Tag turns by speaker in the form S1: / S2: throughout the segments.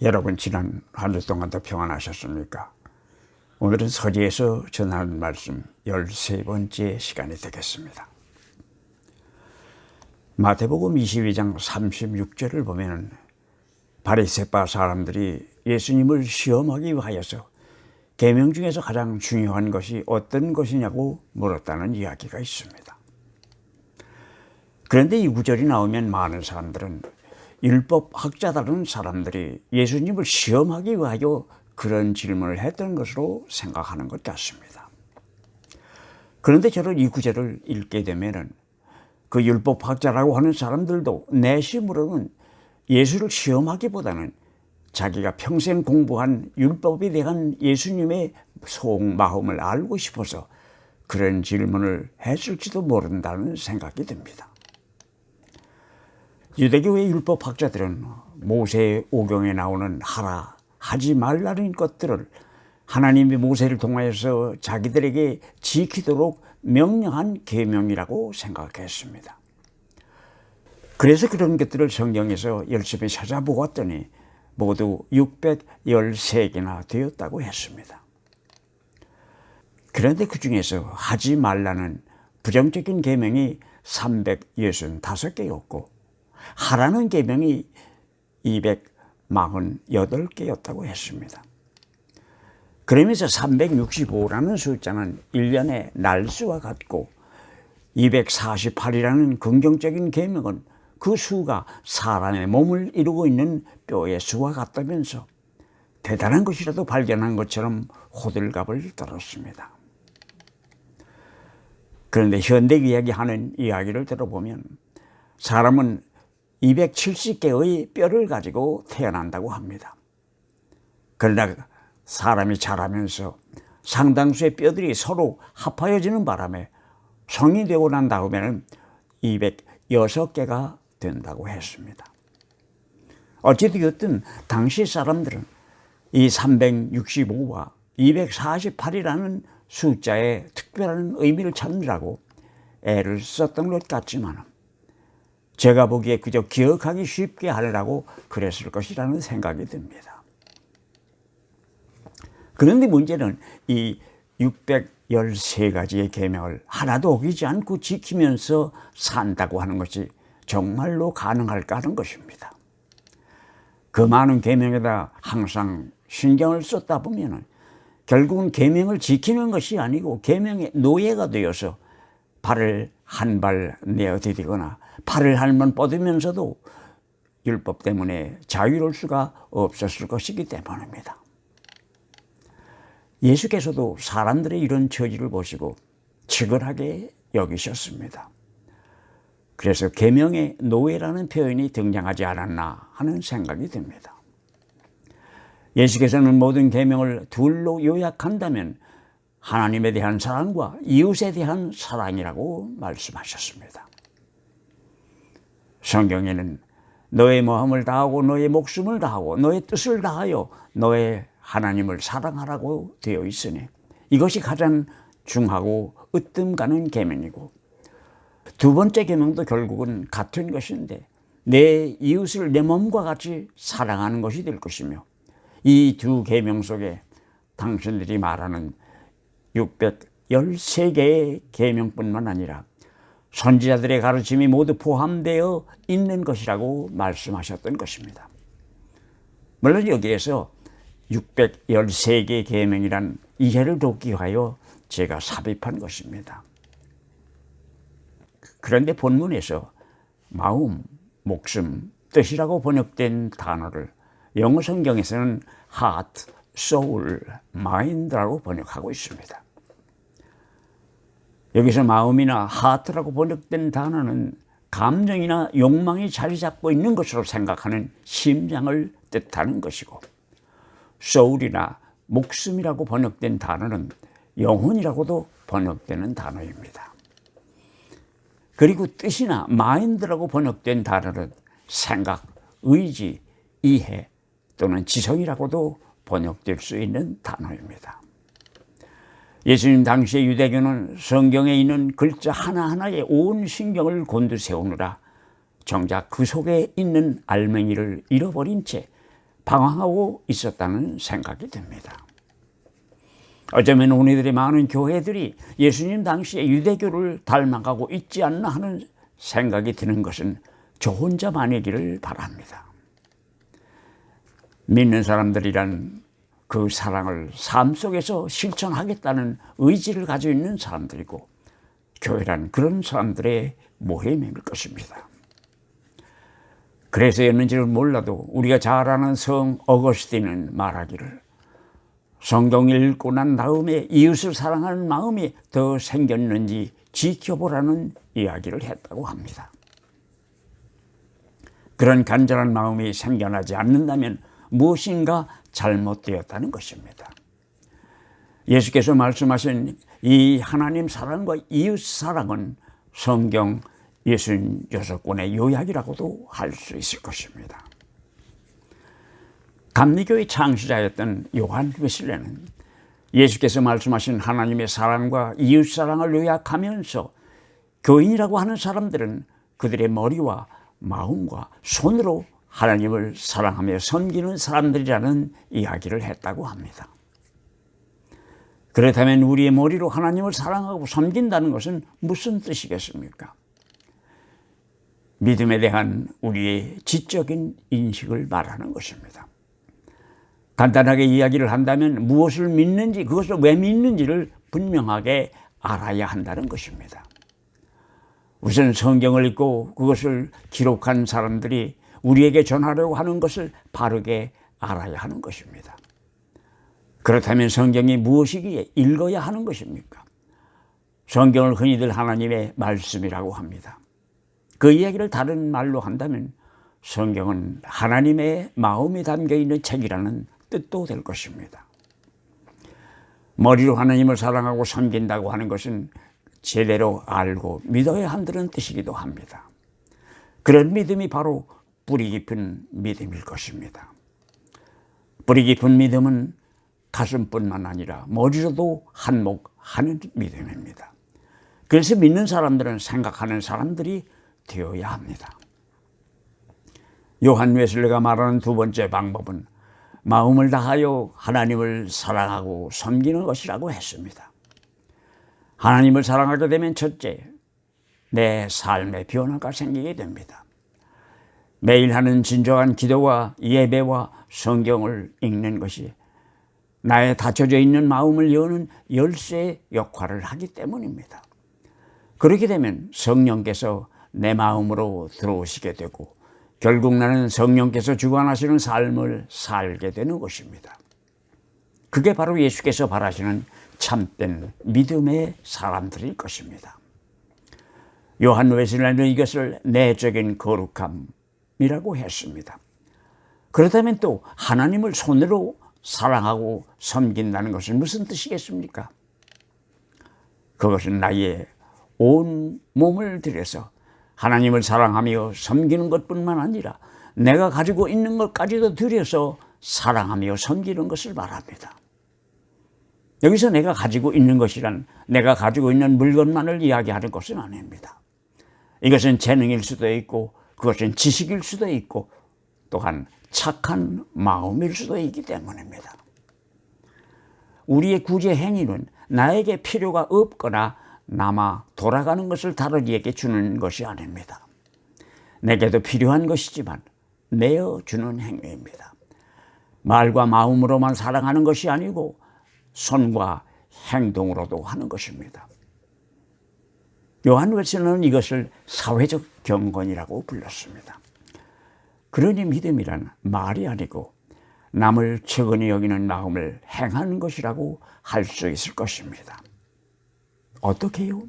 S1: 여러분 지난 한 주 동안도 평안하셨습니까? 오늘은 서지에서 전하는 말씀 13번째 시간이 되겠습니다. 마태복음 22장 36절을 보면 바리새파 사람들이 예수님을 시험하기 위하여서 계명 중에서 가장 중요한 것이 어떤 것이냐고 물었다는 이야기가 있습니다. 그런데 이 구절이 나오면 많은 사람들은 율법학자다른 사람들이 예수님을 시험하기 위하여 그런 질문을 했던 것으로 생각하는 것 같습니다. 그런데 저는 이 구절을 읽게 되면은 그 율법학자라고 하는 사람들도 내심으로는 예수를 시험하기보다는 자기가 평생 공부한 율법에 대한 예수님의 속마음을 알고 싶어서 그런 질문을 했을지도 모른다는 생각이 듭니다. 유대교의 율법학자들은 모세의 오경에 나오는 하라, 하지 말라는 것들을 하나님이 모세를 통하여서 자기들에게 지키도록 명령한 계명이라고 생각했습니다. 그래서 그런 것들을 성경에서 열심히 찾아보았더니 모두 613개나 되었다고 했습니다. 그런데 그 중에서 하지 말라는 부정적인 계명이 365개였고 하라는 계명이 248개였다고 했습니다. 그러면서 365라는 숫자는 1년의 날수와 같고 248이라는 긍정적인 계명은 그 수가 사람의 몸을 이루고 있는 뼈의 수와 같다면서 대단한 것이라도 발견한 것처럼 호들갑을 떨었습니다. 그런데 현대의학이 하는 이야기를 들어보면 사람은 270개의 뼈를 가지고 태어난다고 합니다. 그러나 사람이 자라면서 상당수의 뼈들이 서로 합하여지는 바람에 성인이 되고 난 다음에는 206개가 된다고 했습니다. 어찌되었든 당시 사람들은 이 365와 248이라는 숫자에 특별한 의미를 찾느라고 애를 썼던 것 같지만 제가 보기에 그저 기억하기 쉽게 하려고 그랬을 것이라는 생각이 듭니다. 그런데 문제는 이 613가지의 계명을 하나도 어기지 않고 지키면서 산다고 하는 것이 정말로 가능할까 하는 것입니다. 그 많은 계명에다 항상 신경을 썼다 보면 결국은 계명을 지키는 것이 아니고 계명의 노예가 되어서 발을 한 발 내어디디거나 발을 한 번 뻗으면서도 율법 때문에 자유로울 수가 없었을 것이기 때문입니다. 예수께서도 사람들의 이런 처지를 보시고 치근하게 여기셨습니다. 그래서 계명의 노예라는 표현이 등장하지 않았나 하는 생각이 듭니다. 예수께서는 모든 계명을 둘로 요약한다면 하나님에 대한 사랑과 이웃에 대한 사랑이라고 말씀하셨습니다. 성경에는 너의 마음을 다하고 너의 목숨을 다하고 너의 뜻을 다하여 너의 하나님을 사랑하라고 되어 있으니 이것이 가장 중하고 으뜸 가는 계명이고 두 번째 계명도 결국은 같은 것인데 내 이웃을 내 몸과 같이 사랑하는 것이 될 것이며 이 두 계명 속에 당신들이 말하는 613개의 계명뿐만 아니라 선지자들의 가르침이 모두 포함되어 있는 것이라고 말씀하셨던 것입니다. 물론 여기에서 613개의 계명이란 이해를 돕기 위하여 제가 삽입한 것입니다. 그런데 본문에서 마음, 목숨, 뜻이라고 번역된 단어를 영어 성경에서는 heart, soul, mind라고 번역하고 있습니다. 여기서 마음이나 heart라고 번역된 단어는 감정이나 욕망이 자리 잡고 있는 것으로 생각하는 심장을 뜻하는 것이고 soul이나 목숨이라고 번역된 단어는 영혼이라고도 번역되는 단어입니다. 그리고 뜻이나 mind라고 번역된 단어는 생각, 의지, 이해 또는 지성이라고도 번역될 수 있는 단어입니다. 예수님 당시의 유대교는 성경에 있는 글자 하나하나에 온 신경을 곤두세우느라 정작 그 속에 있는 알맹이를 잃어버린 채 방황하고 있었다는 생각이 듭니다. 어쩌면 우리들의 많은 교회들이 예수님 당시에 유대교를 닮아가고 있지 않나 하는 생각이 드는 것은 저 혼자만이기를 바랍니다. 믿는 사람들이란 그 사랑을 삶 속에서 실천하겠다는 의지를 가지고 있는 사람들이고, 교회란 그런 사람들의 모임일 것입니다. 그래서였는지는 몰라도 우리가 잘 아는 성 어거스틴은 말하기를, 성경을 읽고 난 다음에 이웃을 사랑하는 마음이 더 생겼는지 지켜보라는 이야기를 했다고 합니다. 그런 간절한 마음이 생겨나지 않는다면 무엇인가 잘못되었다는 것입니다. 예수께서 말씀하신 이 하나님 사랑과 이웃 사랑은 성경 66권의 요약이라고도 할 수 있을 것입니다. 감리교의 창시자였던 요한 웨슬레는 예수께서 말씀하신 하나님의 사랑과 이웃 사랑을 요약하면서 교인이라고 하는 사람들은 그들의 머리와 마음과 손으로 하나님을 사랑하며 섬기는 사람들이라는 이야기를 했다고 합니다. 그렇다면 우리의 머리로 하나님을 사랑하고 섬긴다는 것은 무슨 뜻이겠습니까? 믿음에 대한 우리의 지적인 인식을 말하는 것입니다. 간단하게 이야기를 한다면 무엇을 믿는지, 그것을 왜 믿는지를 분명하게 알아야 한다는 것입니다. 우선 성경을 읽고 그것을 기록한 사람들이 우리에게 전하려고 하는 것을 바르게 알아야 하는 것입니다. 그렇다면 성경이 무엇이기에 읽어야 하는 것입니까? 성경을 흔히들 하나님의 말씀이라고 합니다. 그 이야기를 다른 말로 한다면 성경은 하나님의 마음이 담겨있는 책이라는 뜻도 될 것입니다. 머리로 하나님을 사랑하고 섬긴다고 하는 것은 제대로 알고 믿어야 한다는 뜻이기도 합니다. 그런 믿음이 바로 뿌리 깊은 믿음일 것입니다. 뿌리 깊은 믿음은 가슴뿐만 아니라 머리로도 한몫하는 믿음입니다. 그래서 믿는 사람들은 생각하는 사람들이 되어야 합니다. 요한 웨슬레가 말하는 두 번째 방법은 마음을 다하여 하나님을 사랑하고 섬기는 것이라고 했습니다. 하나님을 사랑하게 되면 첫째, 내 삶의 변화가 생기게 됩니다. 매일 하는 진정한 기도와 예배와 성경을 읽는 것이 나의 닫혀져 있는 마음을 여는 열쇠 역할을 하기 때문입니다. 그렇게 되면 성령께서 내 마음으로 들어오시게 되고 결국 나는 성령께서 주관하시는 삶을 살게 되는 것입니다. 그게 바로 예수께서 바라시는 참된 믿음의 사람들일 것입니다. 요한 웨슬레는 이것을 내적인 거룩함이라고 했습니다. 그렇다면 또 하나님을 손으로 사랑하고 섬긴다는 것은 무슨 뜻이겠습니까? 그것은 나의 온 몸을 들여서 하나님을 사랑하며 섬기는 것뿐만 아니라 내가 가지고 있는 것까지도 들여서 사랑하며 섬기는 것을 말합니다. 여기서 내가 가지고 있는 것이란 내가 가지고 있는 물건만을 이야기하는 것은 아닙니다. 이것은 재능일 수도 있고 그것은 지식일 수도 있고 또한 착한 마음일 수도 있기 때문입니다. 우리의 구제 행위는 나에게 필요가 없거나 남아 돌아가는 것을 다르게 주는 것이 아닙니다. 내게도 필요한 것이지만 내어주는 행위입니다. 말과 마음으로만 사랑하는 것이 아니고 손과 행동으로도 하는 것입니다. 요한 웨슬레는 이것을 사회적 경건이라고 불렀습니다. 그러니 믿음이란 말이 아니고 남을 측은히 여기는 마음을 행하는 것이라고 할 수 있을 것입니다. 어떻게요?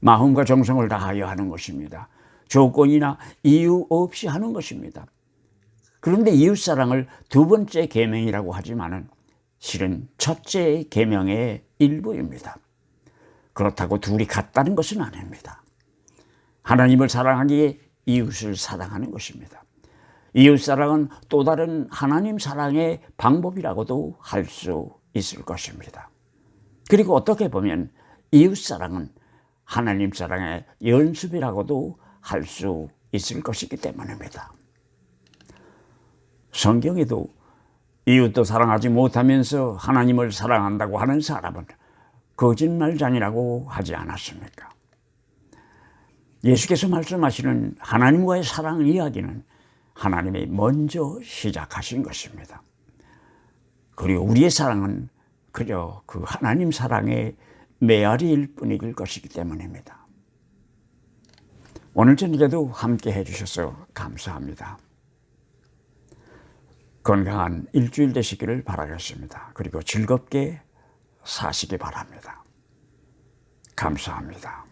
S1: 마음과 정성을 다하여 하는 것입니다. 조건이나 이유 없이 하는 것입니다. 그런데 이웃사랑을 두 번째 계명이라고 하지만은 실은 첫째 계명의 일부입니다. 그렇다고 둘이 같다는 것은 아닙니다. 하나님을 사랑하기에 이웃을 사랑하는 것입니다. 이웃사랑은 또 다른 하나님 사랑의 방법이라고도 할 수 있을 것입니다. 그리고 어떻게 보면 이웃사랑은 하나님 사랑의 연습이라고도 할 수 있을 것이기 때문입니다. 성경에도 이웃도 사랑하지 못하면서 하나님을 사랑한다고 하는 사람은 거짓말장이라고 하지 않았습니까? 예수께서 말씀하시는 하나님과의 사랑 이야기는 하나님이 먼저 시작하신 것입니다. 그리고 우리의 사랑은 그저 그 하나님 사랑의 메아리일 뿐일 것이기 때문입니다. 오늘 저녁에도 함께 해주셔서 감사합니다. 건강한 일주일 되시기를 바라겠습니다. 그리고 즐겁게 사시기 바랍니다. 감사합니다.